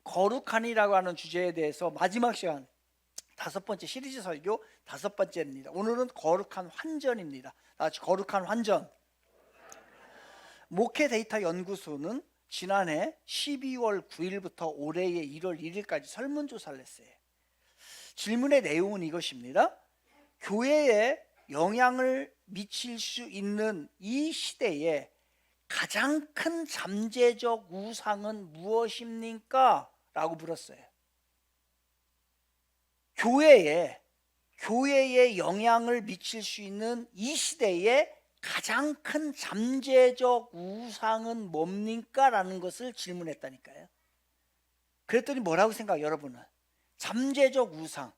거룩한이라고 하는 주제에 대해서 마지막 시간 5번째 시리즈 설교 5번째입니다. 오늘은 거룩한 환전입니다. 다 같이 거룩한 환전. 목회 데이터 연구소는 지난해 12월 9일부터 올해의 1월 1일까지 설문조사를 했어요. 질문의 내용은 이것입니다. 교회에 영향을 미칠 수 있는 이 시대에 가장 큰 잠재적 우상은 무엇입니까? 라고 물었어요. 교회에 영향을 미칠 수 있는 이 시대에 가장 큰 잠재적 우상은 뭡니까? 라는 것을 질문했다니까요. 그랬더니 뭐라고 생각해요, 여러분은? 잠재적 우상.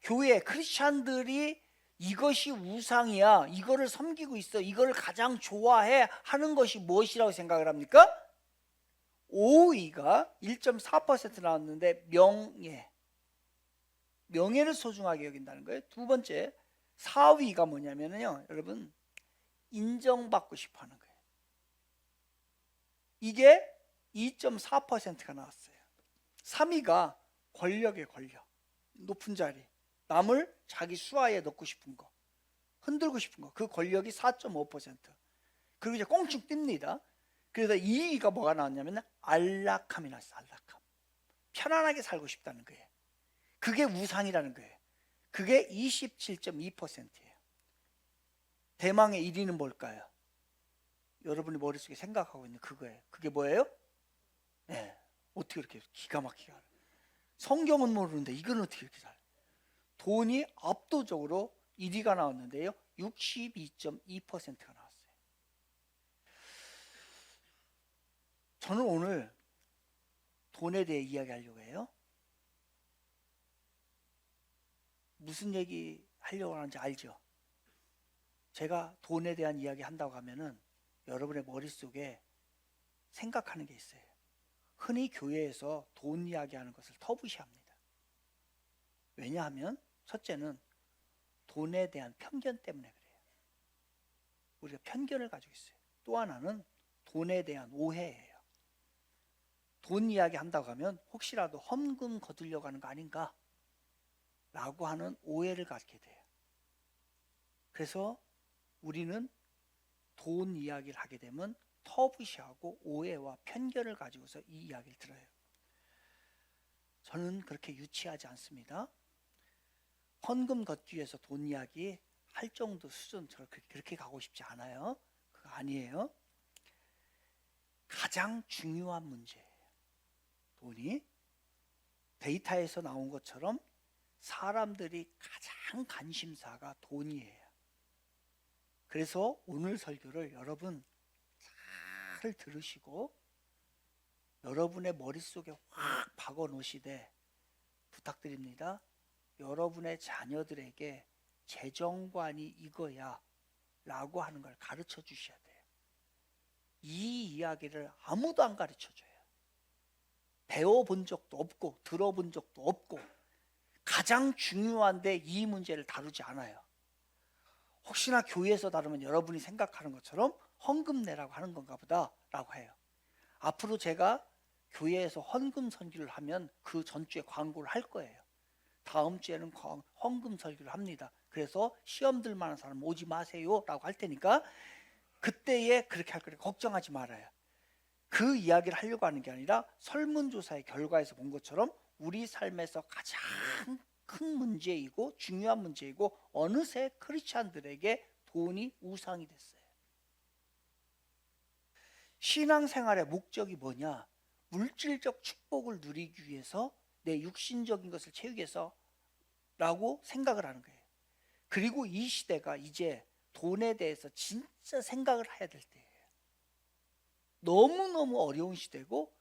교회 크리스찬들이 이것이 우상이야, 이거를 섬기고 있어, 이거를 가장 좋아해 하는 것이 무엇이라고 생각을 합니까? 5위가 1.4% 나왔는데 명예를 소중하게 여긴다는 거예요. 두 번째 4위가 뭐냐면요, 여러분, 인정받고 싶어 하는 거예요. 이게 2.4%가 나왔어요. 3위가 권력의 권력, 높은 자리, 남을 자기 수하에 넣고 싶은 거, 흔들고 싶은 거, 그 권력이 4.5%. 그리고 이제 꽁충 뜁니다. 그래서 2위가 뭐가 나왔냐면 안락함이 나왔어요. 안락함. 편안하게 살고 싶다는 거예요. 그게 우상이라는 거예요. 그게 27.2%예요. 대망의 1위는 뭘까요? 여러분이 머릿속에 생각하고 있는 그거예요. 그게 뭐예요? 네. 어떻게 이렇게 기가 막히게 알아요? 성경은 모르는데 이건 어떻게 이렇게 잘? 돈이 압도적으로 1위가 나왔는데요, 62.2%가 나왔어요. 저는 오늘 돈에 대해 이야기하려고 해요. 무슨 얘기 하려고 하는지 알죠? 제가 돈에 대한 이야기 한다고 하면은 여러분의 머릿속에 생각하는 게 있어요. 흔히 교회에서 돈 이야기하는 것을 터부시합니다. 왜냐하면 첫째는 돈에 대한 편견 때문에 그래요. 우리가 편견을 가지고 있어요. 또 하나는 돈에 대한 오해예요. 돈 이야기 한다고 하면 혹시라도 헌금 거두려고 하는 거 아닌가? 라고 하는 오해를 갖게 돼요. 그래서 우리는 돈 이야기를 하게 되면 터부시하고 오해와 편견을 가지고서 이 이야기를 들어요. 저는 그렇게 유치하지 않습니다. 헌금 걷기 위해서 돈 이야기 할 정도 수준, 저는 그렇게 가고 싶지 않아요. 그거 아니에요. 가장 중요한 문제예요. 돈이 데이터에서 나온 것처럼 사람들이 가장 관심사가 돈이에요. 그래서 오늘 설교를 여러분 잘 들으시고 여러분의 머릿속에 확 박아 놓으시되 부탁드립니다. 여러분의 자녀들에게 재정관이 이거야 라고 하는 걸 가르쳐 주셔야 돼요. 이 이야기를 아무도 안 가르쳐 줘요. 배워본 적도 없고 들어본 적도 없고 가장 중요한데 이 문제를 다루지 않아요. 혹시나 교회에서 다루면 여러분이 생각하는 것처럼 헌금 내라고 하는 건가 보다 라고 해요. 앞으로 제가 교회에서 헌금 설교를 하면 그 전주에 광고를 할 거예요. 다음 주에는 헌금 설교를 합니다. 그래서 시험 들 만한 사람 오지 마세요 라고 할 테니까 그때에 그렇게 할 거니까 걱정하지 말아요. 그 이야기를 하려고 하는 게 아니라 설문조사의 결과에서 본 것처럼 우리 삶에서 가장 큰 문제이고 중요한 문제이고 어느새 크리스찬들에게 돈이 우상이 됐어요. 신앙생활의 목적이 뭐냐? 물질적 축복을 누리기 위해서 내 육신적인 것을 채우기 위해서 라고 생각을 하는 거예요. 그리고 이 시대가 이제 돈에 대해서 진짜 생각을 해야 될 때예요. 너무너무 어려운 시대고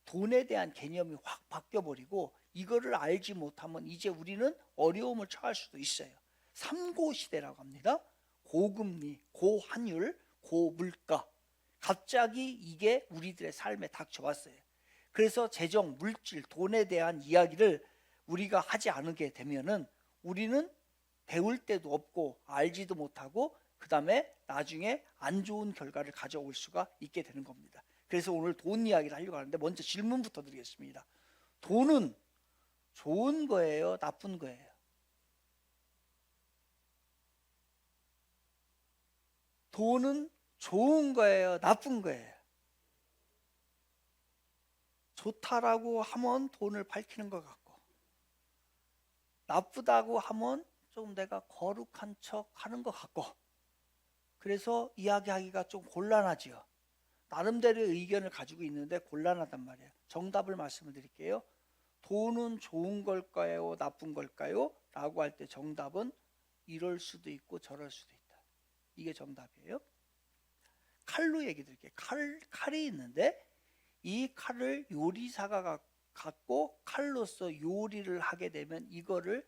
돈에 대한 개념이 확 바뀌어버리고 이거를 알지 못하면 이제 우리는 어려움을 처할 수도 있어요. 3고 시대라고 합니다. 고금리, 고환율, 고물가. 갑자기 이게 우리들의 삶에 닥쳐왔어요. 그래서 재정, 물질, 돈에 대한 이야기를 우리가 하지 않게 되면은 우리는 배울 때도 없고 알지도 못하고 그 다음에 나중에 안 좋은 결과를 가져올 수가 있게 되는 겁니다. 그래서 오늘 돈 이야기를 하려고 하는데 먼저 질문부터 드리겠습니다. 돈은 좋은 거예요, 나쁜 거예요? 돈은 좋은 거예요, 나쁜 거예요? 좋다라고 하면 돈을 밝히는 것 같고, 나쁘다고 하면 좀 내가 거룩한 척 하는 것 같고, 그래서 이야기하기가 좀 곤란하지요. 나름대로의 의견을 가지고 있는데 곤란하단 말이에요. 정답을 말씀을 드릴게요. 돈은 좋은 걸까요, 나쁜 걸까요? 라고 할 때 정답은 이럴 수도 있고 저럴 수도 있다. 이게 정답이에요. 칼로 얘기 드릴게요. 칼이 있는데 이 칼을 요리사가 갖고 칼로서 요리를 하게 되면 이거를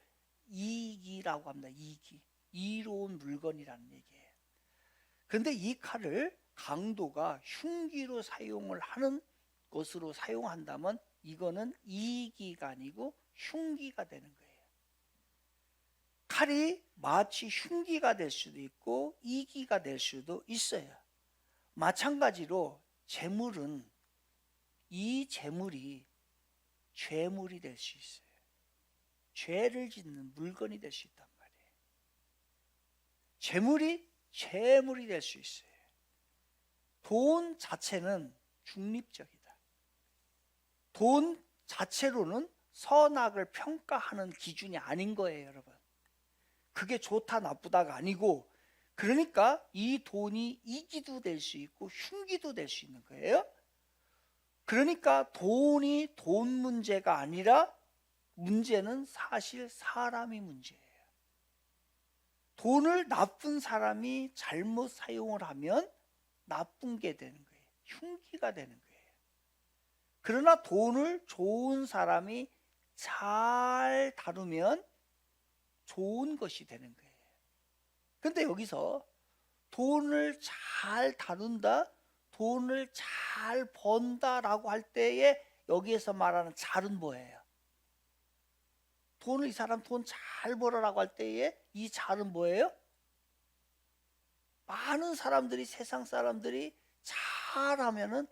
이기라고 합니다. 이로운 물건이라는 얘기예요. 그런데 이 칼을 강도가 흉기로 사용을 하는 것으로 사용한다면 이거는 이기가 아니고 흉기가 되는 거예요. 칼이 마치 흉기가 될 수도 있고 이기가 될 수도 있어요. 마찬가지로 재물은 이 재물이 죄물이 될 수 있어요. 죄를 짓는 물건이 될 수 있단 말이에요. 재물이 죄물이 될 수 있어요. 돈 자체는 중립적이다. 돈 자체로는 선악을 평가하는 기준이 아닌 거예요, 여러분. 그게 좋다 나쁘다가 아니고, 그러니까 이 돈이 이기도 될 수 있고 흉기도 될 수 있는 거예요. 그러니까 돈이 돈 문제가 아니라 문제는 사실 사람이 문제예요. 돈을 나쁜 사람이 잘못 사용을 하면 나쁜 게 되는 거예요. 흉기가 되는 거예요. 그러나 돈을 좋은 사람이 잘 다루면 좋은 것이 되는 거예요. 그런데 여기서 돈을 잘 다룬다, 돈을 잘 번다라고 할 때에 여기에서 말하는 잘은 뭐예요? 돈을 이 사람 돈 잘 벌어라고 할 때에 이 잘은 뭐예요? 많은 사람들이, 세상 사람들이 잘하면은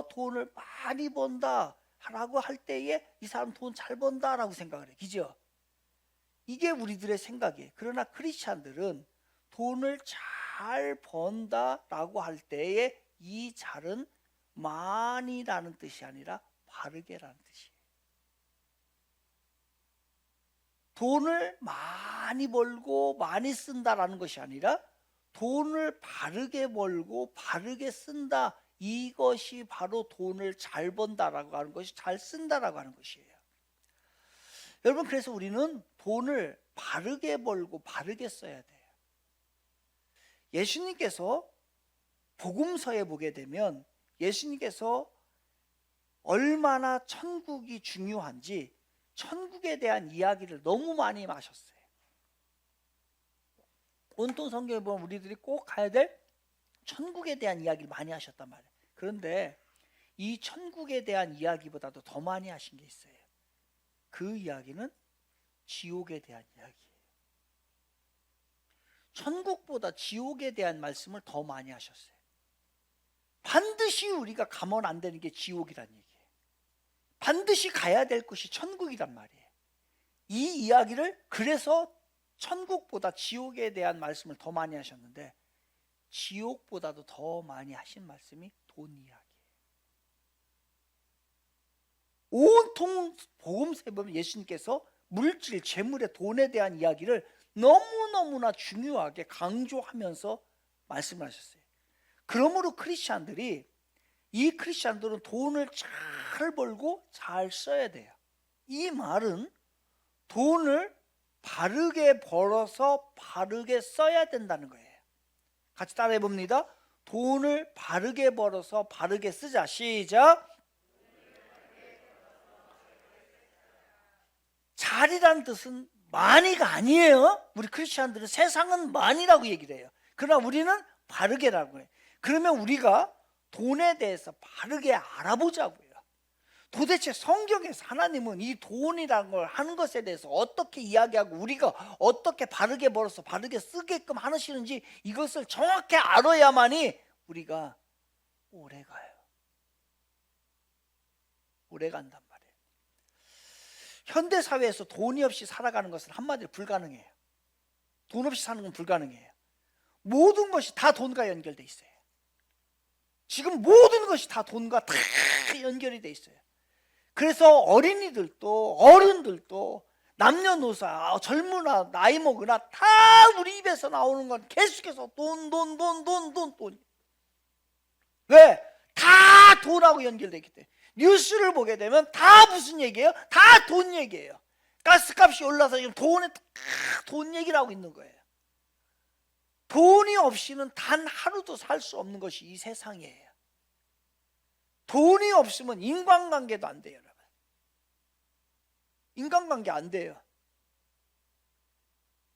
돈을 많이 번다 라고 할 때에 이 사람 돈 잘 번다 라고 생각을 해. 그죠? 이게 우리들의 생각이에요. 그러나 크리스찬들은 돈을 잘 번다 라고 할 때에 이 잘은 많이라는 뜻이 아니라 바르게라는 뜻이에요. 돈을 많이 벌고 많이 쓴다라는 것이 아니라 돈을 바르게 벌고 바르게 쓴다, 이것이 바로 돈을 잘 번다라고 하는 것이, 잘 쓴다라고 하는 것이에요. 여러분, 그래서 우리는 돈을 바르게 벌고 바르게 써야 돼요. 예수님께서 복음서에 보게 되면 예수님께서 얼마나 천국이 중요한지 천국에 대한 이야기를 너무 많이 하셨어요. 온통 성경에 보면 우리들이 꼭 가야 될 천국에 대한 이야기를 많이 하셨단 말이에요. 그런데 이 천국에 대한 이야기보다도 더 많이 하신 게 있어요. 그 이야기는 지옥에 대한 이야기예요. 천국보다 지옥에 대한 말씀을 더 많이 하셨어요. 반드시 우리가 가면 안 되는 게 지옥이란 얘기예요. 반드시 가야 될 곳이 천국이란 말이에요. 이 이야기를 그래서 천국보다 지옥에 대한 말씀을 더 많이 하셨는데, 지옥보다도 더 많이 하신 말씀이 돈 이야기예요. 온통 복음서에 보면 예수님께서 물질, 재물의 돈에 대한 이야기를 너무너무나 중요하게 강조하면서 말씀하셨어요. 그러므로 이 크리스찬들은 돈을 잘 벌고 잘 써야 돼요. 이 말은 돈을 바르게 벌어서 바르게 써야 된다는 거예요. 같이 따라해 봅니다. 돈을 바르게 벌어서 바르게 쓰자. 시작. 잘이라는 뜻은 많이가 아니에요. 우리 크리스찬들은 세상은 많이라고 얘기를 해요. 그러나 우리는 바르게라고 해요. 그러면 우리가 돈에 대해서 바르게 알아보자고요. 도대체 성경에서 하나님은 이 돈이라는 걸 하는 것에 대해서 어떻게 이야기하고 우리가 어떻게 바르게 벌어서 바르게 쓰게끔 하시는지 이것을 정확히 알아야만이 우리가 오래 가요. 오래 간단 말이에요. 현대 사회에서 돈이 없이 살아가는 것은 한마디로 불가능해요. 돈 없이 사는 건 불가능해요. 모든 것이 다 돈과 연결돼 있어요. 지금 모든 것이 다 돈과 다 연결이 돼 있어요. 그래서 어린이들도 어른들도 남녀노소 젊으나 나이 먹으나 다 우리 입에서 나오는 건 계속해서 돈. 왜? 다 돈하고 연결되기 때문에. 뉴스를 보게 되면 다 무슨 얘기예요? 다 돈 얘기예요. 가스값이 올라서 지금 돈 얘기를 하고 있는 거예요. 돈이 없이는 단 하루도 살 수 없는 것이 이 세상이에요. 돈이 없으면 인간관계도 안 돼요, 여러분. 인간관계 안 돼요.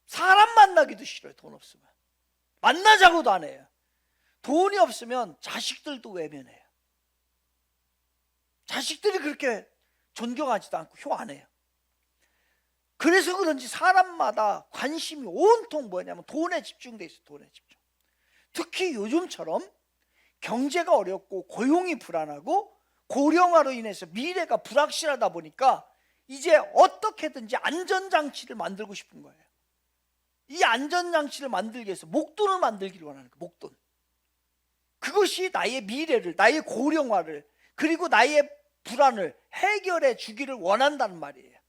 사람 만나기도 싫어요, 돈 없으면. 만나자고도 안 해요. 돈이 없으면 자식들도 외면해요. 자식들이 그렇게 존경하지도 않고 효 안 해요. 그래서 그런지 사람마다 관심이 온통 뭐냐면 돈에 집중돼 있어요. 돈에 집중. 특히 요즘처럼 경제가 어렵고 고용이 불안하고 고령화로 인해서 미래가 불확실하다 보니까 이제 어떻게든지 안전장치를 만들고 싶은 거예요. 이 안전장치를 만들기 위해서 목돈을 만들기를 원하는 거예요. 목돈. 그것이 나의 미래를, 나의 고령화를, 그리고 나의 불안을 해결해 주기를 원한다는 말이에요.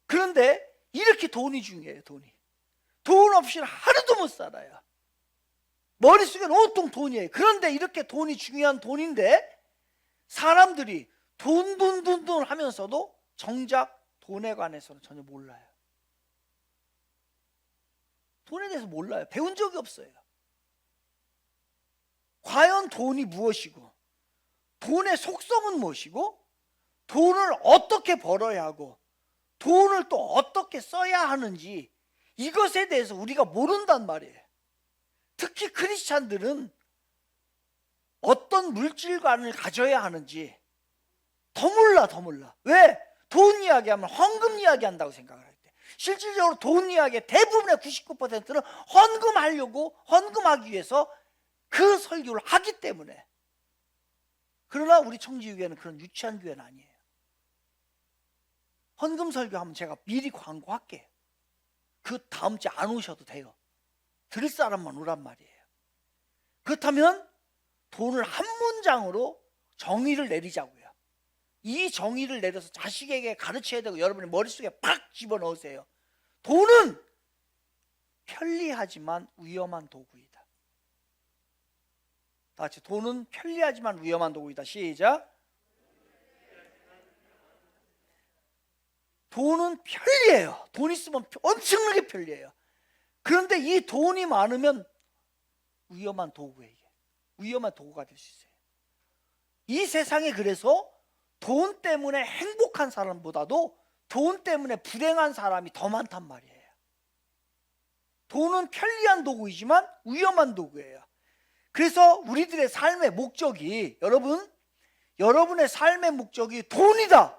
그런데 이렇게 돈이 중요해요. 돈 없이는 하루도 못 살아요. 머릿속에는 온통 돈이에요. 그런데 이렇게 돈이 중요한 돈인데 사람들이 돈 하면서도 정작 돈에 관해서는 전혀 몰라요. 돈에 대해서 몰라요. 배운 적이 없어요. 과연 돈이 무엇이고, 돈의 속성은 무엇이고, 돈을 어떻게 벌어야 하고, 돈을 또 어떻게 써야 하는지 이것에 대해서 우리가 모른단 말이에요. 특히 크리스찬들은 어떤 물질관을 가져야 하는지 더 몰라. 왜? 돈 이야기하면 헌금 이야기한다고 생각을 할 때, 실질적으로 돈 이야기의 대부분의 99%는 헌금하기 위해서 그 설교를 하기 때문에. 그러나 우리 청지교회는 그런 유치한 교회는 아니에요. 헌금 설교하면 제가 미리 광고할게요. 그 다음 주에 안 오셔도 돼요. 들을 사람만 오란 말이에요. 그렇다면 돈을 한 문장으로 정의를 내리자고요. 이 정의를 내려서 자식에게 가르쳐야 되고 여러분의 머릿속에 팍 집어넣으세요. 돈은 편리하지만 위험한 도구이다. 다 같이, 돈은 편리하지만 위험한 도구이다. 시작. 돈은 편리해요. 돈 있으면 엄청나게 편리해요. 그런데 이 돈이 많으면 위험한 도구예요. 위험한 도구가 될 수 있어요. 이 세상에 그래서 돈 때문에 행복한 사람보다도 돈 때문에 불행한 사람이 더 많단 말이에요. 돈은 편리한 도구이지만 위험한 도구예요. 그래서 우리들의 삶의 목적이, 여러분의 삶의 목적이 돈이다.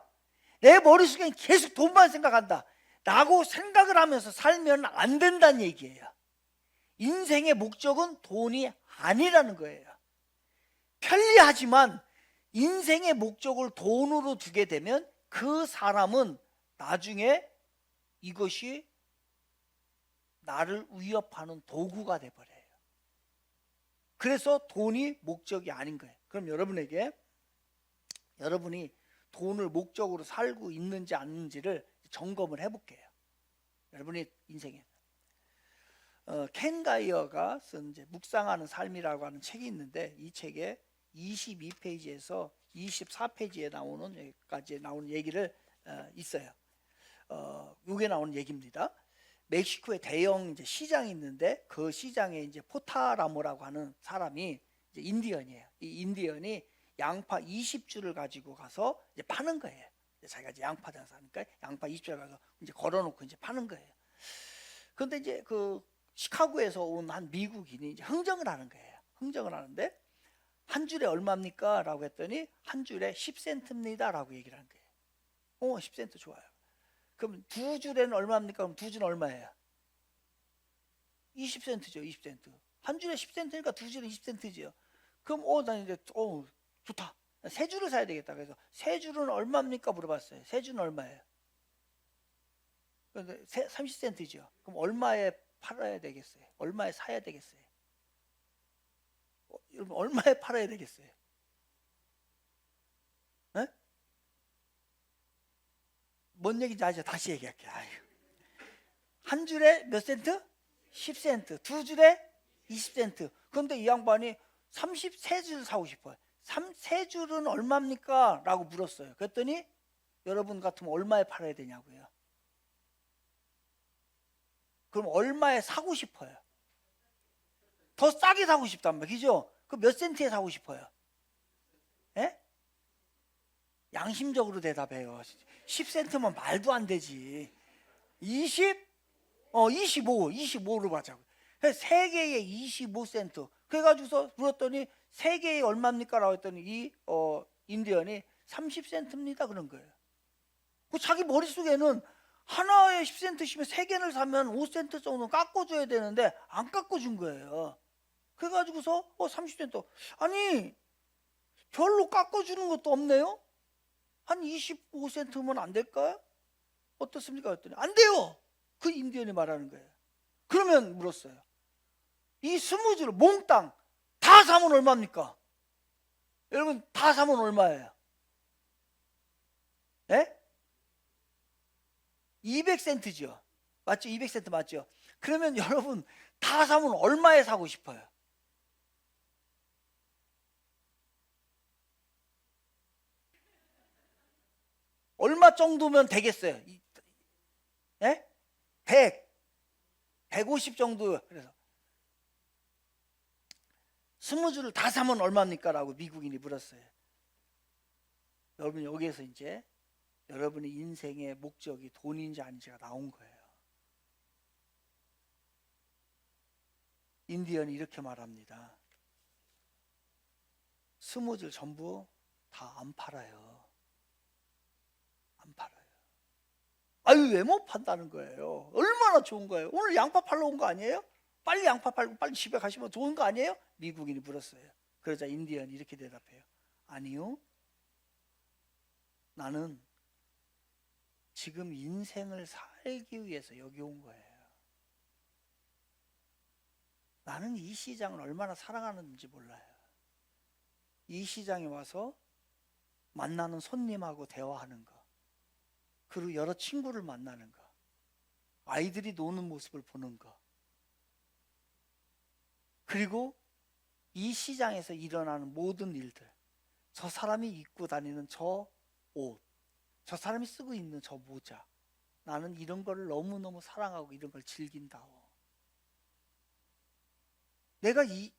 내 머릿속엔 계속 돈만 생각한다 라고 생각을 하면서 살면 안 된다는 얘기예요. 인생의 목적은 돈이 아니라는 거예요. 편리하지만 인생의 목적을 돈으로 두게 되면 그 사람은 나중에 이것이 나를 위협하는 도구가 돼버려요. 그래서 돈이 목적이 아닌 거예요. 그럼 여러분이 돈을 목적으로 살고 있는지 아닌지를 점검을 해볼게요. 여러분의 인생에. 켄 가이어가 쓴 이제 묵상하는 삶이라고 하는 책이 있는데, 이 책에 22페이지에서 24페이지에 나오는 여기까지 나오는 얘기를 있어요. 요게 나오는 얘기입니다. 멕시코에 대형 이제 시장이 있는데 그 시장에 이제 포타라모라고 하는 사람이 이제 인디언이에요. 이 인디언이 양파 20주를 가지고 가서 이제 파는 거예요. 자기가 이제 양파 장사하니까 양파 20주를 가서 이제 걸어놓고 이제 파는 거예요. 그런데 이제 그 시카고에서 온 한 미국인이 이제 흥정을 하는 거예요. 흥정을 하는데 한 줄에 얼마입니까? 라고 했더니 한 줄에 10센트입니다 라고 얘기를 한 거예요. 10센트 좋아요. 그럼 두 줄에는 얼마입니까? 그럼 두 줄은 얼마예요? 20센트죠. 20센트. 한 줄에 10센트니까 두 줄에 20센트죠. 그럼 난 이제 좋다. 세 줄을 사야 되겠다. 그래서 세 줄은 얼마입니까? 물어봤어요. 세 줄은 얼마예요? 그런데 30센트죠. 그럼 얼마에 팔아야 되겠어요? 얼마에 사야 되겠어요? 여러분 얼마에 팔아야 되겠어요? 네? 뭔 얘기인지 아시죠? 다시 얘기할게요. 아유. 한 줄에 몇 센트? 10센트. 두 줄에 20센트. 그런데 이 양반이 33줄 사고 싶어요. 세 줄은 얼마입니까? 라고 물었어요. 그랬더니 여러분 같으면 얼마에 팔아야 되냐고요. 그럼 얼마에 사고 싶어요? 더 싸게 사고 싶단 말이죠. 그 몇 센트에 사고 싶어요? 예? 양심적으로 대답해요. 10센트면 말도 안 되지. 20? 25로 가자고. 세 개에 25센트. 그래가지고서 물었더니 세 개에 얼마입니까? 라고 했더니 인디언이 30센트입니다. 그런 거예요. 그 자기 머릿속에는 하나에 10센트씩면 세 개를 사면 5센트 정도 깎아줘야 되는데 안 깎아준 거예요. 그래가지고서 30센트. 아니 별로 깎아주는 것도 없네요. 한 25센트면 안 될까요? 어떻습니까? 했더니 안 돼요. 그 인디언이 말하는 거예요. 그러면 물었어요. 이 20줄 몽땅 다 사면 얼마입니까? 여러분 다 사면 얼마예요? 예? 200센트죠. 맞죠? 200센트 맞죠? 그러면 여러분 다 사면 얼마에 사고 싶어요? 얼마 정도면 되겠어요? 예? 100, 150 정도. 그래서 20줄을 다 사면 얼마입니까? 라고 미국인이 물었어요. 여러분 여기에서 이제 여러분의 인생의 목적이 돈인지 아닌지가 나온 거예요. 인디언이 이렇게 말합니다. 20줄 전부 다 안 팔아요. 안 팔아요. 아유 왜 못 판다는 거예요? 얼마나 좋은 거예요? 오늘 양파 팔러 온 거 아니에요? 빨리 양파 팔고 빨리 집에 가시면 좋은 거 아니에요? 미국인이 물었어요. 그러자 인디언이 이렇게 대답해요. 아니요. 나는 지금 인생을 살기 위해서 여기 온 거예요. 나는 이 시장을 얼마나 사랑하는지 몰라요. 이 시장에 와서 만나는 손님하고 대화하는 거, 그리고 여러 친구를 만나는 거, 아이들이 노는 모습을 보는 거, 그리고 이 시장에서 일어나는 모든 일들, 저 사람이 입고 다니는 저 옷, 저 사람이 쓰고 있는 저 모자, 나는 이런 거를 너무너무 사랑하고 이런 걸 즐긴다오. 내가 이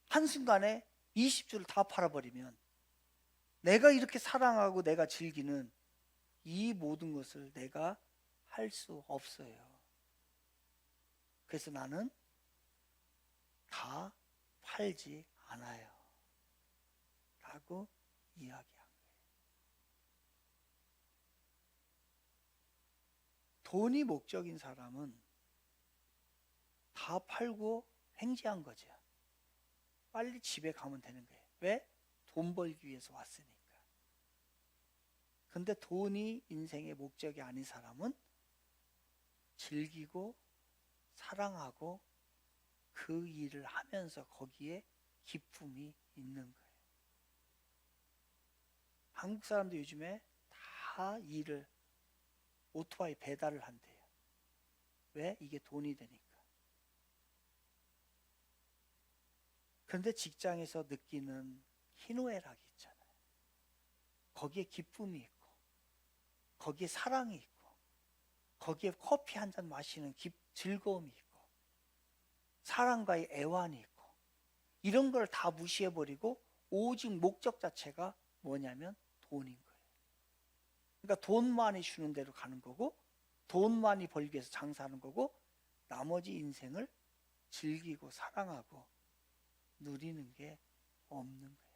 한순간에 20줄을 다 팔아버리면 내가 이렇게 사랑하고 내가 즐기는 이 모든 것을 내가 할 수 없어요. 그래서 나는 다 팔지 않아요. 라고 이야기한 거예요. 돈이 목적인 사람은 다 팔고 횡재한 거죠. 빨리 집에 가면 되는 거예요. 왜? 돈 벌기 위해서 왔으니까. 근데 돈이 인생의 목적이 아닌 사람은 즐기고 사랑하고 그 일을 하면서 거기에 기쁨이 있는 거예요. 한국 사람도 요즘에 다 일을 오토바이 배달을 한대요. 왜? 이게 돈이 되니까. 그런데 직장에서 느끼는 희노애락이 있잖아요. 거기에 기쁨이 있고 거기에 사랑이 있고 거기에 커피 한 잔 마시는 즐거움이 있고 사람과의 애환이 있고 이런 걸 다 무시해버리고 오직 목적 자체가 뭐냐면 돈인 거예요. 그러니까 돈 많이 주는 대로 가는 거고 돈 많이 벌기 위해서 장사하는 거고 나머지 인생을 즐기고 사랑하고 누리는 게 없는 거예요.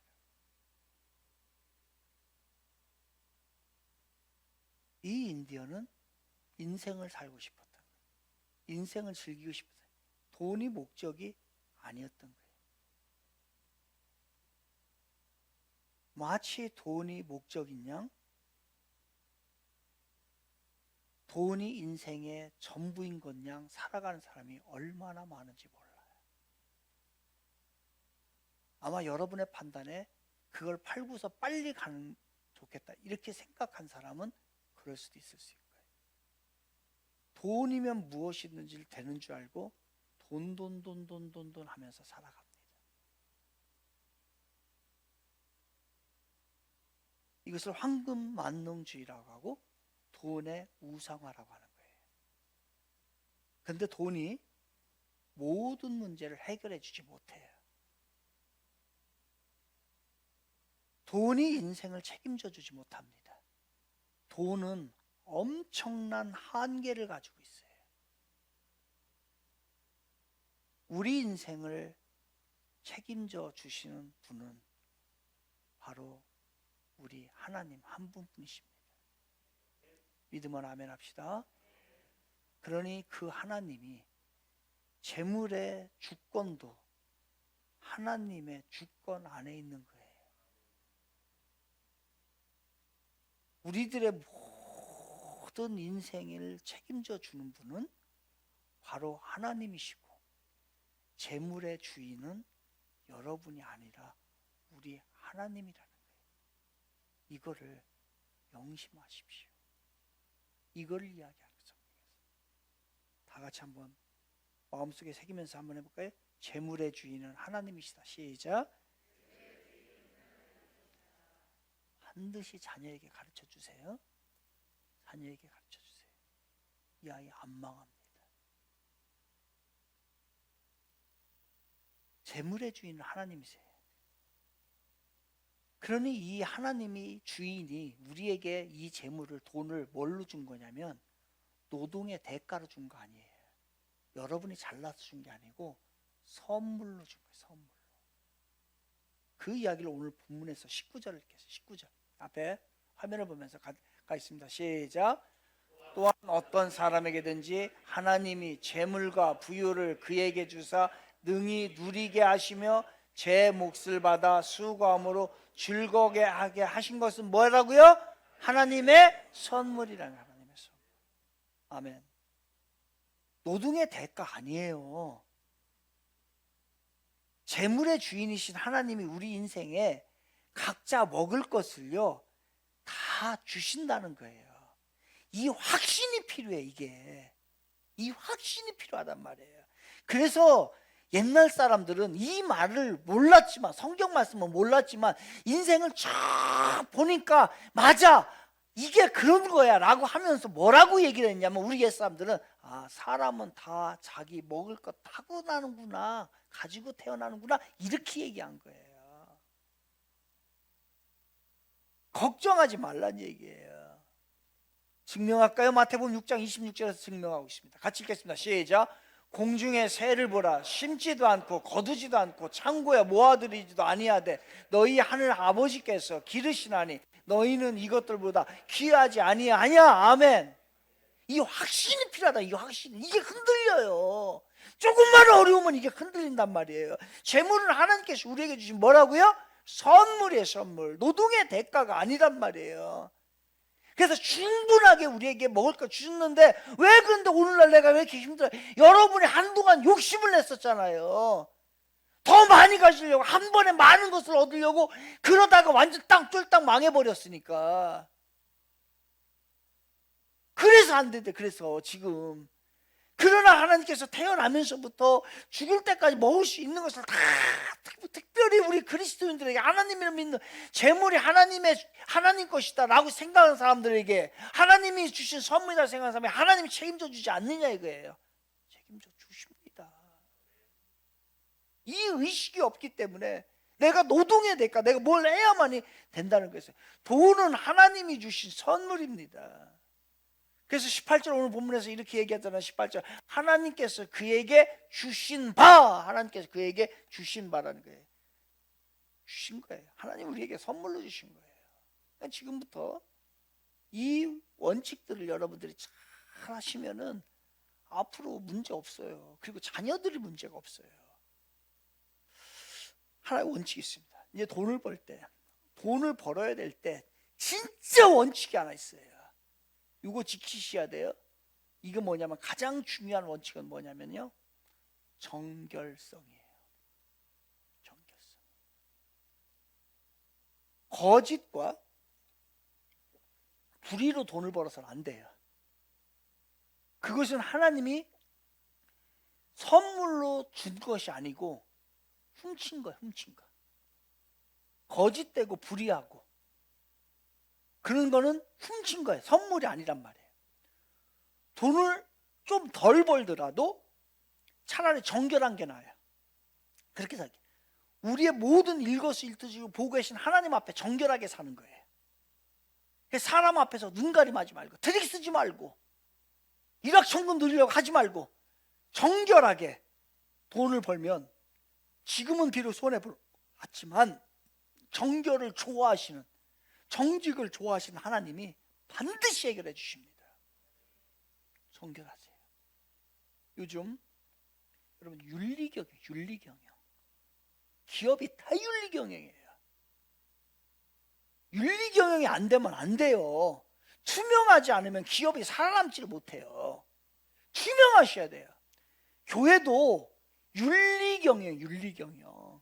이 인디언은 인생을 살고 싶었던 거예요. 인생을 즐기고 싶었어요. 돈이 목적이 아니었던 거예요. 마치 돈이 목적인 양, 돈이 인생의 전부인 것 양 살아가는 사람이 얼마나 많은지 몰라요. 아마 여러분의 판단에 그걸 팔고서 빨리 가는 좋겠다 이렇게 생각한 사람은 그럴 수도 있을 수 있을 거예요. 돈이면 무엇이든지 되는 줄 알고 돈 하면서 살아갑니다. 이것을 황금 만능주의라고 하고 돈의 우상화라고 하는 거예요. 그런데 돈이 모든 문제를 해결해 주지 못해요. 돈이 인생을 책임져 주지 못합니다. 돈은 엄청난 한계를 가지고 있어요. 우리 인생을 책임져 주시는 분은 바로 우리 하나님 한 분뿐이십니다. 믿으면 아멘 합시다. 그러니 그 하나님이 재물의 주권도 하나님의 주권 안에 있는 거예요. 우리들의 모든 인생을 책임져 주는 분은 바로 하나님이시고 재물의 주인은 여러분이 아니라 우리 하나님이라는 거예요. 이거를 명심하십시오. 이걸 이야기하는 성경에서 다 같이 한번 마음속에 새기면서 한번 해볼까요? 재물의 주인은 하나님이시다. 시작. 반드시 자녀에게 가르쳐 주세요. 자녀에게 가르쳐 주세요. 이 아이 안 망합니다. 재물의 주인은 하나님이세요. 그러니 이 하나님이 주인이 우리에게 이 재물을 돈을 뭘로 준 거냐면 노동의 대가로 준 거 아니에요. 여러분이 잘나서 준 게 아니고 선물로 준 거예요. 선물로. 그 이야기를 오늘 본문에서 19절을 읽겠어요. 19절 앞에 화면을 보면서 가 있습니다. 시작. 또한 어떤 사람에게든지 하나님이 재물과 부유를 그에게 주사 능히 누리게 하시며 제 몫을 받아 수고함으로 즐거게 하게 하신 것은 뭐라고요? 하나님의 선물이라는 하나님의 선물. 아멘. 노동의 대가 아니에요. 재물의 주인이신 하나님이 우리 인생에 각자 먹을 것을요 다 주신다는 거예요. 이 확신이 필요해. 이게 이 확신이 필요하단 말이에요. 그래서 옛날 사람들은 이 말을 몰랐지만 성경 말씀은 몰랐지만 인생을 쫙 보니까 맞아 이게 그런 거야 라고 하면서 뭐라고 얘기를 했냐면 우리 옛 사람들은 아 사람은 다 자기 먹을 것 타고나는구나 가지고 태어나는구나 이렇게 얘기한 거예요. 걱정하지 말란 얘기예요. 증명할까요? 마태복음 6장 26절에서 증명하고 있습니다. 같이 읽겠습니다. 시작. 공중의 새를 보라. 심지도 않고 거두지도 않고 창고에 모아들이지도 아니하되 너희 하늘 아버지께서 기르시나니 너희는 이것들보다 귀하지 아니하냐. 아멘. 이 확신이 필요하다. 이 확신. 이게 흔들려요. 조금만 어려우면 이게 흔들린단 말이에요. 재물은 하나님께서 우리에게 주신 뭐라고요? 선물이에요. 선물. 노동의 대가가 아니란 말이에요. 그래서 충분하게 우리에게 먹을 거 주셨는데 왜 그런데 오늘날 내가 왜 이렇게 힘들어? 여러분이 한동안 욕심을 냈었잖아요. 더 많이 가지려고 한 번에 많은 것을 얻으려고 그러다가 완전 쫄딱 망해버렸으니까. 그래서 안 된대. 그래서 지금 그러나 하나님께서 태어나면서부터 죽을 때까지 먹을 수 있는 것을 다 특별히 우리 그리스도인들에게 하나님을 믿는 재물이 하나님 것이다 라고 생각하는 사람들에게 하나님이 주신 선물이라 생각하는 사람이 하나님이 책임져 주지 않느냐 이거예요. 책임져 주십니다. 이 의식이 없기 때문에 내가 노동의 대가 내가 뭘 해야만이 된다는 거예요. 돈은 하나님이 주신 선물입니다. 그래서 18절 오늘 본문에서 이렇게 얘기하잖아요. 18절 하나님께서 그에게 주신 바 하나님께서 그에게 주신 바라는 거예요. 주신 거예요. 하나님 우리에게 선물로 주신 거예요. 그러니까 지금부터 이 원칙들을 여러분들이 잘 하시면은 앞으로 문제 없어요. 그리고 자녀들이 문제가 없어요. 하나의 원칙이 있습니다. 이제 돈을 벌 때 돈을 벌어야 될 때 진짜 원칙이 하나 있어요. 이거 지키셔야 돼요. 이거 뭐냐면 가장 중요한 원칙은 뭐냐면요, 정결성이에요. 정결성. 거짓과 불의로 돈을 벌어서는 안 돼요. 그것은 하나님이 선물로 준 것이 아니고 훔친 거예요. 훔친 거. 거짓되고 불의하고 그런 거는 훔친 거예요. 선물이 아니란 말이에요. 돈을 좀 덜 벌더라도 차라리 정결한 게 나아요. 그렇게 살게. 우리의 모든 일거수일투족을 보고 계신 하나님 앞에 정결하게 사는 거예요. 사람 앞에서 눈 가림하지 말고, 드릭 쓰지 말고, 일확천금 누리려고 하지 말고 정결하게 돈을 벌면 지금은 비록 손해볼 같지만 정결을 좋아하시는, 정직을 좋아하시는 하나님이 반드시 해결해 주십니다. 정결하세요. 요즘 여러분 윤리경영, 기업이 다 윤리경영이에요. 윤리경영이 안 되면 안 돼요. 투명하지 않으면 기업이 살아남지를 못해요. 투명하셔야 돼요. 교회도 윤리경영.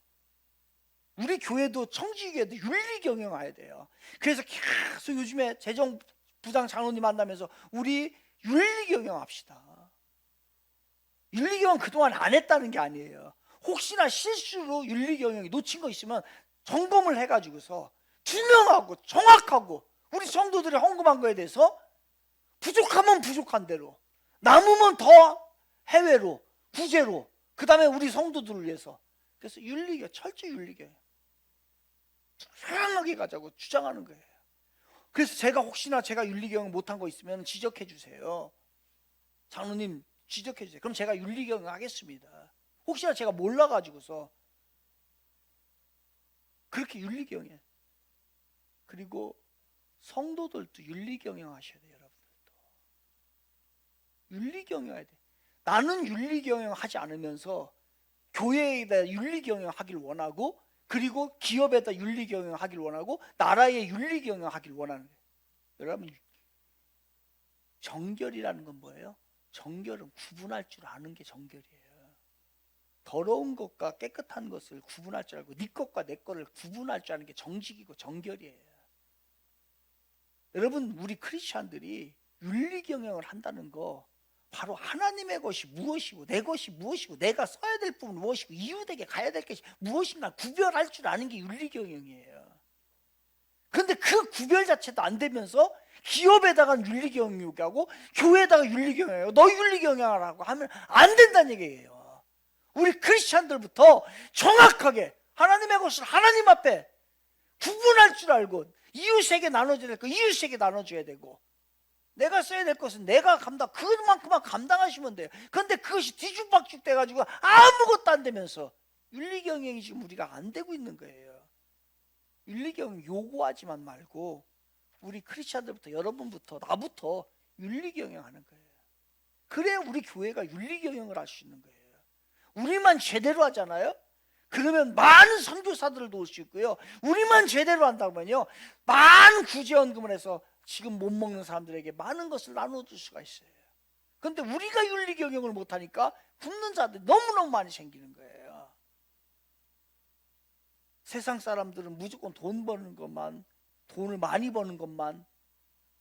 우리 교회도 청지교회도 윤리경영해야 돼요. 그래서 계속 요즘에 재정부장 장로님 만나면서 우리 윤리경영합시다. 윤리경영 그동안 안 했다는 게 아니에요. 혹시나 실수로 윤리경영이 놓친 거 있으면 점검을 해가지고서 투명하고 정확하고 우리 성도들이 헌금한 거에 대해서 부족하면 부족한 대로, 남으면 더 해외로, 구제로, 그 다음에 우리 성도들을 위해서. 그래서 철저히 윤리경영 투명하게 가자고 주장하는 거예요. 그래서 제가 혹시나 제가 윤리경영 못한 거 있으면 지적해 주세요. 장로님 지적해 주세요. 그럼 제가 윤리경영 하겠습니다. 혹시나 제가 몰라가지고서. 그렇게 윤리경영. 그리고 성도들도 윤리경영 하셔야 돼요. 여러분들도 윤리경영 해야 돼. 나는 윤리경영 하지 않으면서 교회에다 윤리경영 하길 원하고, 그리고 기업에다 윤리경영 하길 원하고, 나라에 윤리경영 하길 원하는 거예요. 여러분, 정결이라는 건 뭐예요? 정결은 구분할 줄 아는 게 정결이에요. 더러운 것과 깨끗한 것을 구분할 줄 알고, 네 것과 내 거를 구분할 줄 아는 게 정직이고 정결이에요. 여러분, 우리 크리스찬들이 윤리경영을 한다는 거 바로 하나님의 것이 무엇이고 내 것이 무엇이고 내가 써야 될 부분 무엇이고 이웃에게 가야 될 것이 무엇인가 구별할 줄 아는 게 윤리경영이에요. 그런데 그 구별 자체도 안 되면서 기업에다가 윤리경영 요구하고 교회에다가 윤리경영하고 너 윤리경영하라고 하면 안 된다는 얘기예요. 우리 크리스찬들부터 정확하게 하나님의 것을 하나님 앞에 구분할 줄 알고, 이웃에게 나눠줘야 될 거 이웃에게 나눠줘야 되고, 내가 써야 될 것은 내가 그만큼만 감당하시면 돼요. 그런데 그것이 뒤죽박죽 돼가지고 아무것도 안 되면서 윤리경영이 지금 우리가 안 되고 있는 거예요. 윤리경영 요구하지만 말고 우리 크리스찬들부터, 여러분부터, 나부터 윤리경영하는 거예요. 그래야 우리 교회가 윤리경영을 할 수 있는 거예요. 우리만 제대로 하잖아요. 그러면 많은 선교사들을 도울 수 있고요. 우리만 제대로 한다면요, 많은 구제헌금을 해서 지금 못 먹는 사람들에게 많은 것을 나눠줄 수가 있어요. 그런데 우리가 윤리경영을 못하니까 굶는 자들이 너무너무 많이 생기는 거예요. 세상 사람들은 무조건 돈 버는 것만, 돈을 많이 버는 것만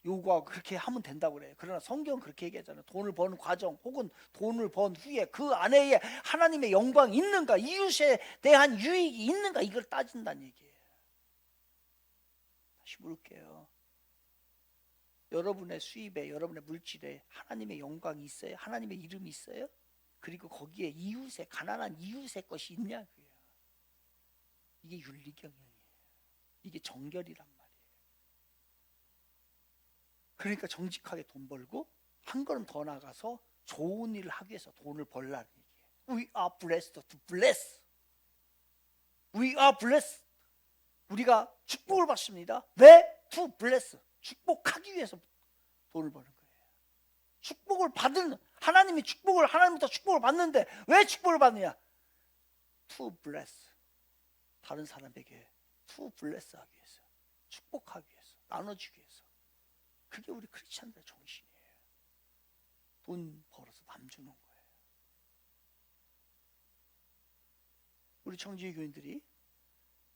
요구하고 그렇게 하면 된다고 그래요. 그러나 성경은 그렇게 얘기하잖아요. 돈을 버는 과정 혹은 돈을 번 후에 그 안에 하나님의 영광이 있는가, 이웃에 대한 유익이 있는가, 이걸 따진다는 얘기예요. 다시 물을게요. 여러분의 수입에, 여러분의 물질에 하나님의 영광이 있어요? 하나님의 이름이 있어요? 그리고 거기에 이웃의, 가난한 이웃의 것이 있냐고요. 이게 윤리경영이에요. 이게 정결이란 말이에요. 그러니까 정직하게 돈 벌고 한 걸음 더 나가서 좋은 일을 하기 위해서 돈을 벌라는 얘기예요. We are blessed to bless. We are blessed. 우리가 축복을 받습니다. 왜? To bless. 축복하기 위해서 돈을 버는 거예요. 축복을 받은, 하나님부터 축복을 받는데 왜 축복을 받느냐? To bless. 다른 사람에게 to bless 하기 위해서. 축복하기 위해서, 나눠주기 위해서. 그게 우리 크리스찬들의 정신이에요. 돈 벌어서 남 주는 거예요. 우리 청지기 교인들이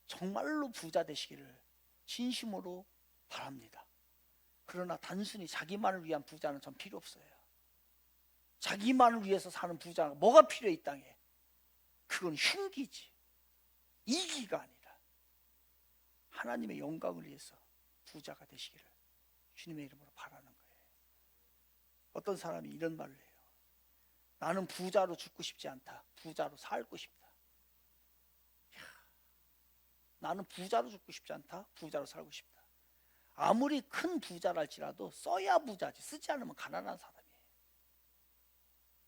정말로 부자 되시기를 진심으로 바랍니다. 그러나 단순히 자기만을 위한 부자는 전 필요 없어요. 자기만을 위해서 사는 부자가 뭐가 필요해 이 땅에? 그건 흉기지, 이기가 아니라 하나님의 영광을 위해서 부자가 되시기를 주님의 이름으로 바라는 거예요. 어떤 사람이 이런 말을 해요. 나는 부자로 죽고 싶지 않다. 부자로 살고 싶다. 나는 부자로 죽고 싶지 않다. 부자로 살고 싶다. 아무리 큰 부자랄지라도 써야 부자지, 쓰지 않으면 가난한 사람이에요.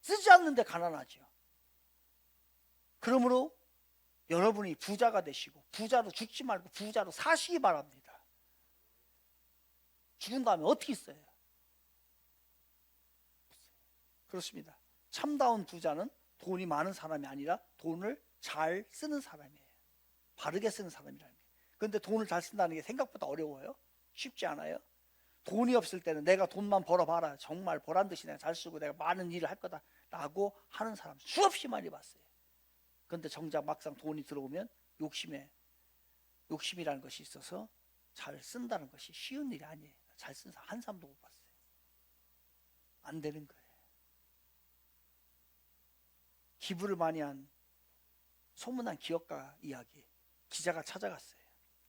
쓰지 않는데 가난하죠. 그러므로 여러분이 부자가 되시고 부자로 죽지 말고 부자로 사시기 바랍니다. 죽은 다음에 어떻게 있어요? 그렇습니다. 참다운 부자는 돈이 많은 사람이 아니라 돈을 잘 쓰는 사람이에요. 바르게 쓰는 사람이라는 게. 그런데 돈을 잘 쓴다는 게 생각보다 어려워요. 쉽지 않아요. 돈이 없을 때는 내가 돈만 벌어봐라, 정말 보란 듯이 내가 잘 쓰고 내가 많은 일을 할 거다 라고 하는 사람 수없이 많이 봤어요. 그런데 정작 막상 돈이 들어오면 욕심이라는 것이 있어서 잘 쓴다는 것이 쉬운 일이 아니에요. 잘 쓴 사람 한 사람도 못 봤어요. 안 되는 거예요. 기부를 많이 한 소문난 기업가 이야기, 기자가 찾아갔어요.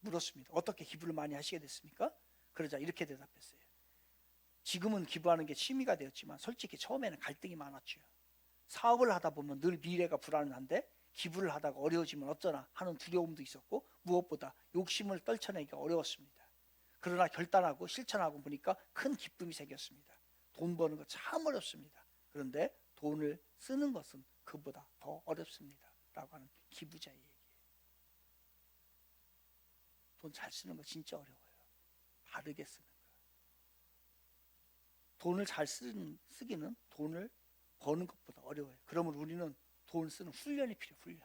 물었습니다. 어떻게 기부를 많이 하시게 됐습니까? 그러자 이렇게 대답했어요. 지금은 기부하는 게 취미가 되었지만 솔직히 처음에는 갈등이 많았죠. 사업을 하다 보면 늘 미래가 불안한데 기부를 하다가 어려워지면 어쩌나 하는 두려움도 있었고 무엇보다 욕심을 떨쳐내기가 어려웠습니다. 그러나 결단하고 실천하고 보니까 큰 기쁨이 생겼습니다. 돈 버는 거 참 어렵습니다. 그런데 돈을 쓰는 것은 그보다 더 어렵습니다. 라고 하는 기부자의 얘기예요. 돈 잘 쓰는 거 진짜 어려워요. 바르게 쓰는 거. 돈을 잘 쓰기는 돈을 버는 것보다 어려워요. 그러면 우리는 돈 쓰는 훈련이 필요해요. 훈련.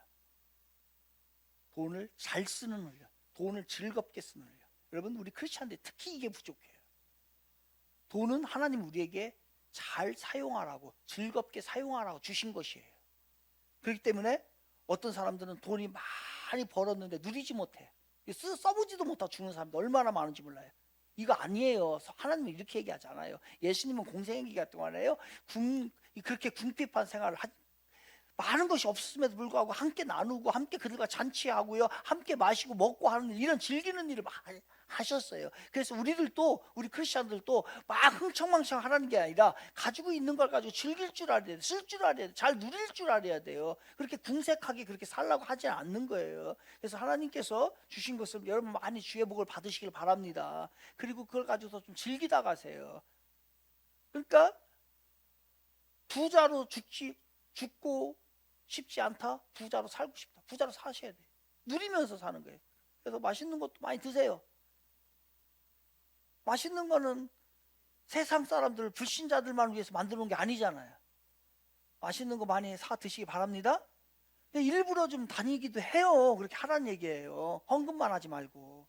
돈을 잘 쓰는 훈련. 돈을 즐겁게 쓰는 훈련. 여러분, 우리 크리스찬들 특히 이게 부족해요. 돈은 하나님 우리에게 잘 사용하라고, 즐겁게 사용하라고 주신 것이에요. 그렇기 때문에 어떤 사람들은 돈이 많이 벌었는데 누리지 못해. 써보지도 못하고 죽는 사람들 얼마나 많은지 몰라요. 이거 아니에요. 하나님은 이렇게 얘기하지 않아요. 예수님은 공생애기가 동안에요. 그렇게 궁핍한 생활을 많은 것이 없음에도 불구하고 함께 나누고 함께 그들과 잔치하고요, 함께 마시고 먹고 하는 이런 즐기는 일을 많이 하셨어요. 그래서 우리들도, 우리 크리스찬들도 막 흥청망청 하라는 게 아니라 가지고 있는 걸 가지고 즐길 줄 알아야 돼요. 쓸 줄 알아야 돼요. 잘 누릴 줄 알아야 돼요. 그렇게 궁색하게 그렇게 살라고 하지 않는 거예요. 그래서 하나님께서 주신 것을 여러분 많이 주의 복을 받으시길 바랍니다. 그리고 그걸 가지고서 좀 즐기다 가세요. 그러니까 부자로 죽고 싶지 않다. 부자로 살고 싶다. 부자로 사셔야 돼요. 누리면서 사는 거예요. 그래서 맛있는 것도 많이 드세요. 맛있는 거는 세상 사람들, 불신자들만 위해서 만들어 놓은 게 아니잖아요. 맛있는 거 많이 사 드시기 바랍니다. 일부러 좀 다니기도 해요. 그렇게 하라는 얘기예요. 헌금만 하지 말고.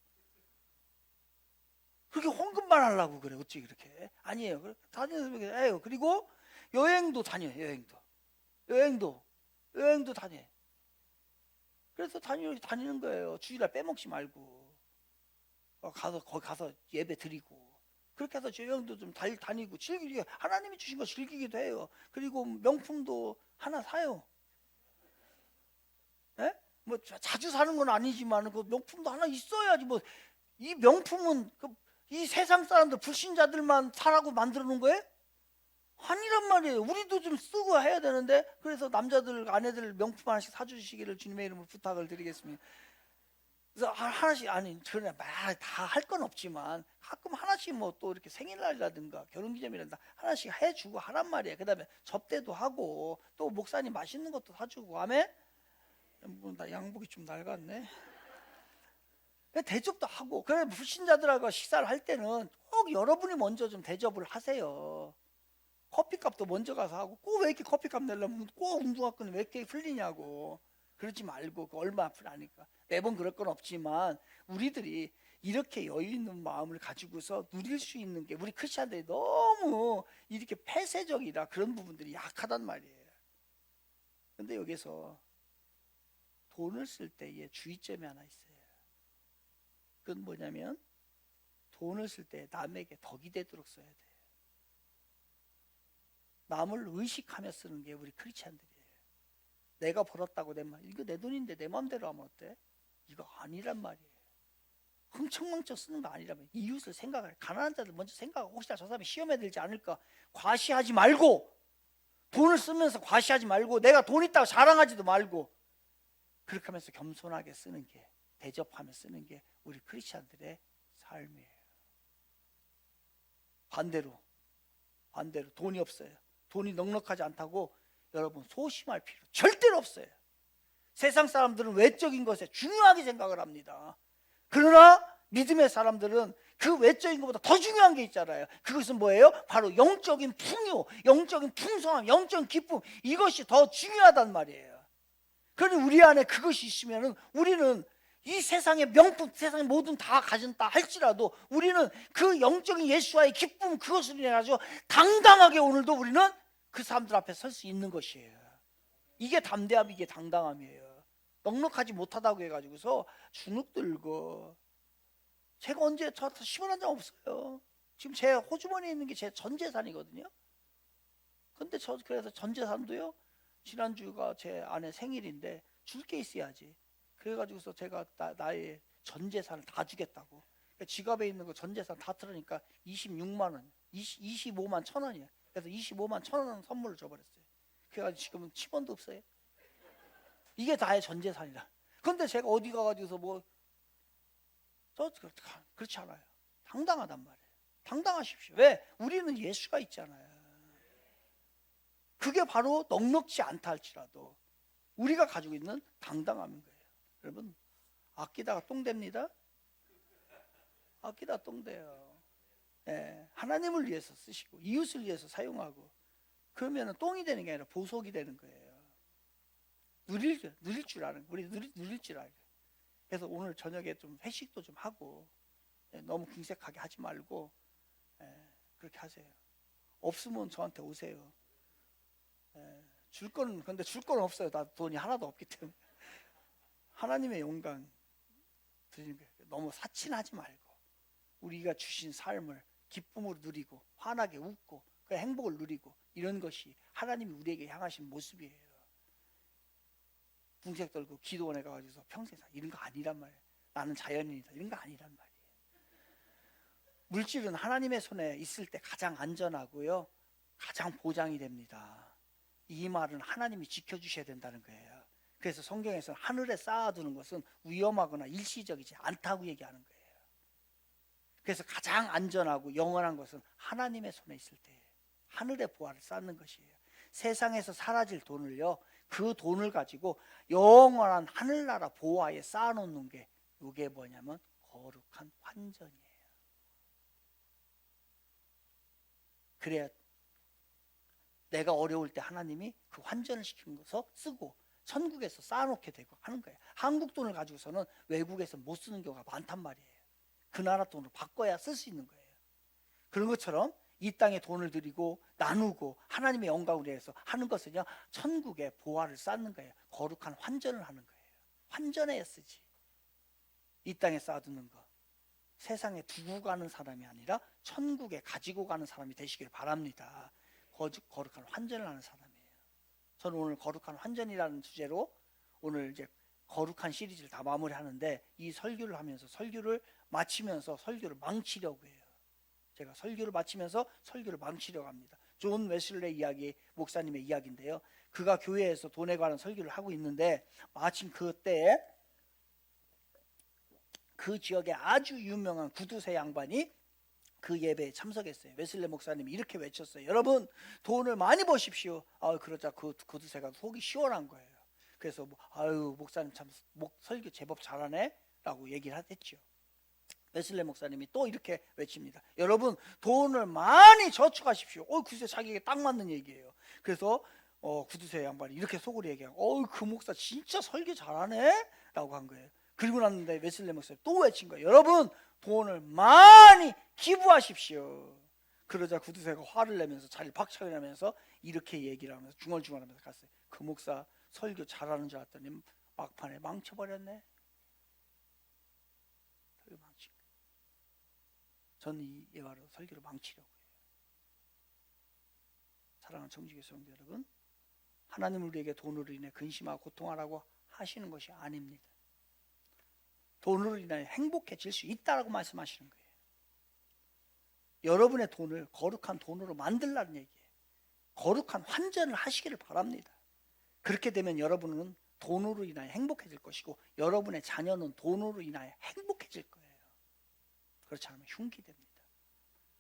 그렇게 헌금만 하려고 그래. 어찌 그렇게. 아니에요. 다니면서 해요. 그리고 여행도 다녀요. 여행도 다녀요. 그래서 다니는 거예요. 주일날 빼먹지 말고. 거기 가서 예배 드리고. 그렇게 해서 여행도 좀 다니고 즐기고, 하나님이 주신 거 즐기기도 해요. 그리고 명품도 하나 사요. 예? 뭐 자주 사는 건 아니지만 그 명품도 하나 있어야지. 뭐 이 명품은 이 세상 사람들, 불신자들만 사라고 만들어 놓은 거예요? 아니란 말이에요. 우리도 좀 쓰고 해야 되는데. 그래서 남자들, 아내들 명품 하나씩 사주시기를 주님의 이름으로 부탁을 드리겠습니다. 그래서 하나씩, 아니 저는 다 할 건 없지만 가끔 하나씩 뭐 또 이렇게 생일날이라든가 결혼기념일이라든가 하나씩 해주고 하란 말이에요. 그 다음에 접대도 하고 또 목사님 맛있는 것도 사주고. 아멘. 나 양복이 좀 낡았네. 대접도 하고. 그래, 불신자들하고 식사를 할 때는 꼭 여러분이 먼저 좀 대접을 하세요. 커피값도 먼저 가서 하고. 꼭 왜 이렇게 커피값 내려면 꼭 운동화끈이 왜 이렇게 풀리냐고. 그러지 말고 그 얼마 앞을 아니까. 매번 그럴 건 없지만 우리들이 이렇게 여유 있는 마음을 가지고서 누릴 수 있는 게 우리 크리스천들이 너무 이렇게 폐쇄적이라 그런 부분들이 약하단 말이에요. 근데 여기서 돈을 쓸 때의 주의점이 하나 있어요. 그건 뭐냐면 돈을 쓸 때 남에게 덕이 되도록 써야 돼요. 남을 의식하며 쓰는 게 우리 크리스천들이에요. 내가 벌었다고 이거 내 돈인데 내 마음대로 하면 어때? 이거 아니란 말이에요. 흥청망청 쓰는 거 아니란 말이에요. 이웃을 생각해. 가난한 자들 먼저 생각하고 혹시나 저 사람이 시험에 들지 않을까 과시하지 말고, 돈을 쓰면서 과시하지 말고, 내가 돈 있다고 자랑하지도 말고, 그렇게 하면서 겸손하게 쓰는 게, 대접하며 쓰는 게 우리 크리스천들의 삶이에요. 반대로 돈이 없어요. 돈이 넉넉하지 않다고 여러분 소심할 필요 절대로 없어요. 세상 사람들은 외적인 것에 중요하게 생각을 합니다. 그러나 믿음의 사람들은 그 외적인 것보다 더 중요한 게 있잖아요. 그것은 뭐예요? 바로 영적인 풍요, 영적인 풍성함, 영적인 기쁨, 이것이 더 중요하단 말이에요. 그러니 우리 안에 그것이 있으면 우리는 이 세상의 명품, 세상의 모든 다 가진다 할지라도 우리는 그 영적인 예수와의 기쁨, 그것을 인해 가지고 당당하게 오늘도 우리는 그 사람들 앞에 설 수 있는 것이에요. 이게 담대함, 이게 당당함이에요. 넉넉하지 못하다고 해가지고서 주눅 들고, 제가 언제 저 10원 한 장 없어요. 지금 제 호주머니에 있는 게 제 전 재산이거든요. 근데 그래서 전 재산도요, 지난주가 제 아내 생일인데 줄 게 있어야지. 그래가지고서 제가 나의 전 재산을 다 주겠다고. 지갑에 있는 거 전 재산 다 틀으니까 26만 원, 25만 1,000원이에요. 그래서 25만 1,000원 선물을 줘버렸어요. 그래가지고 지금은 10원도 없어요. 이게 다의 전 재산이라. 근데 제가 어디 가가지고서 그렇지 않아요. 당당하단 말이에요. 당당하십시오. 왜? 우리는 예수가 있잖아요. 그게 바로 넉넉지 않다 할지라도 우리가 가지고 있는 당당함인 거예요. 여러분, 아끼다가 똥됩니다. 아끼다 똥돼요. 네, 하나님을 위해서 쓰시고 이웃을 위해서 사용하고, 그러면 똥이 되는 게 아니라 보석이 되는 거예요. 누릴 줄 아는, 우리 누릴 줄 알고. 그래서 오늘 저녁에 좀 회식도 좀 하고, 너무 궁색하게 하지 말고 그렇게 하세요. 없으면 저한테 오세요. 근데 줄 건 없어요. 나 돈이 하나도 없기 때문에. 하나님의 영광 드리는 거예요. 너무 사치하지 말고 우리가 주신 삶을 기쁨으로 누리고 환하게 웃고 그 행복을 누리고, 이런 것이 하나님이 우리에게 향하신 모습이에요. 궁색 떨고 기도원에 가가지고 평생 이런 거 아니란 말이에요. 나는 자연인이다, 이런 거 아니란 말이에요. 물질은 하나님의 손에 있을 때 가장 안전하고요, 가장 보장이 됩니다. 이 말은 하나님이 지켜주셔야 된다는 거예요. 그래서 성경에서는 하늘에 쌓아두는 것은 위험하거나 일시적이지 않다고 얘기하는 거예요. 그래서 가장 안전하고 영원한 것은 하나님의 손에 있을 때 하늘의 보화를 쌓는 것이에요. 세상에서 사라질 돈을요, 그 돈을 가지고 영원한 하늘나라 보화에 쌓아놓는 게, 이게 뭐냐면 거룩한 환전이에요. 그래야 내가 어려울 때 하나님이 그 환전을 시키면서 쓰고 천국에서 쌓아놓게 되고 하는 거예요. 한국 돈을 가지고서는 외국에서 못 쓰는 경우가 많단 말이에요. 그 나라 돈으로 바꿔야 쓸 수 있는 거예요. 그런 것처럼 이 땅에 돈을 들이고 나누고 하나님의 영광을 위해서 하는 것은요, 천국에 보화를 쌓는 거예요. 거룩한 환전을 하는 거예요. 환전해야 쓰지. 이 땅에 쌓아두는 거, 세상에 두고 가는 사람이 아니라 천국에 가지고 가는 사람이 되시길 바랍니다. 거룩한 환전을 하는 사람이에요. 저는 오늘 거룩한 환전이라는 주제로 오늘 이제 거룩한 시리즈를 다 마무리하는데, 이 설교를 하면서 설교를 마치면서 설교를 망치려고 해요. 제가 설교를 마치면서 설교를 망치려고 합니다. 존 웨슬레 이야기, 목사님의 이야기인데요, 그가 교회에서 돈에 관한 설교를 하고 있는데 마침 그때 그 지역에 아주 유명한 구두쇠 양반이 그 예배에 참석했어요. 웨슬레 목사님이 이렇게 외쳤어요. 여러분, 돈을 많이 버십시오. 그러자 그 구두쇠가 속이 시원한 거예요. 그래서 목사님 참 설교 제법 잘하네 라고 얘기를 했죠. 웨슬레 목사님이 또 이렇게 외칩니다. 여러분, 돈을 많이 저축하십시오. 글쎄 자기에게 딱 맞는 얘기예요. 그래서 구두쇠 양반이 이렇게 속으로 얘기하고 그 목사 진짜 설교 잘하네 라고 한 거예요. 그리고 났는데 웨슬리 목사님 또 외친 거예요. 여러분 돈을 많이 기부하십시오. 그러자 구두쇠가 화를 내면서 자리를 박차게 내면서 이렇게 얘기를 하면서 중얼중얼하면서 갔어요. 그 목사 설교 잘하는 줄 알았더니 막판에 망쳐버렸네. 설교 망친 거예요. 저는 이 예화로 설교를 망치려고 해요. 사랑하는 청지교 성도 여러분, 하나님은 우리에게 돈으로 인해 근심하고 고통하라고 하시는 것이 아닙니다. 돈으로 인해 행복해질 수 있다라고 말씀하시는 거예요. 여러분의 돈을 거룩한 돈으로 만들라는 얘기예요. 거룩한 환전을 하시기를 바랍니다. 그렇게 되면 여러분은 돈으로 인하여 행복해질 것이고 여러분의 자녀는 돈으로 인하여 행복해질 거예요. 그렇지 않으면 흉기됩니다.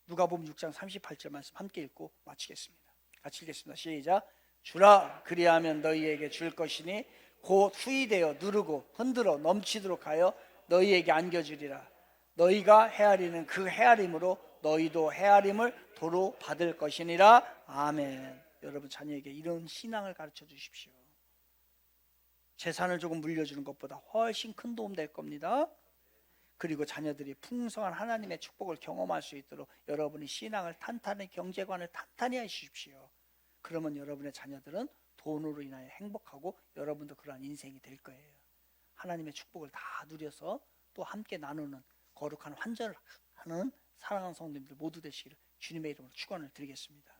누가복음 6장 38절 말씀 함께 읽고 마치겠습니다. 같이 읽겠습니다. 시작. 주라 그리하면 너희에게 줄 것이니 곧 후이되어 누르고 흔들어 넘치도록 하여 너희에게 안겨주리라. 너희가 헤아리는 그 헤아림으로 너희도 헤아림을 도로 받을 것이니라. 아멘. 여러분 자녀에게 이런 신앙을 가르쳐 주십시오. 재산을 조금 물려주는 것보다 훨씬 큰 도움 될 겁니다. 그리고 자녀들이 풍성한 하나님의 축복을 경험할 수 있도록 여러분이 신앙을 탄탄히, 경제관을 탄탄히 하십시오. 그러면 여러분의 자녀들은 돈으로 인하여 행복하고 여러분도 그러한 인생이 될 거예요. 하나님의 축복을 다 누려서 또 함께 나누는 거룩한 환전을 하는 사랑하는 성도님들 모두 되시기를 주님의 이름으로 축원을 드리겠습니다.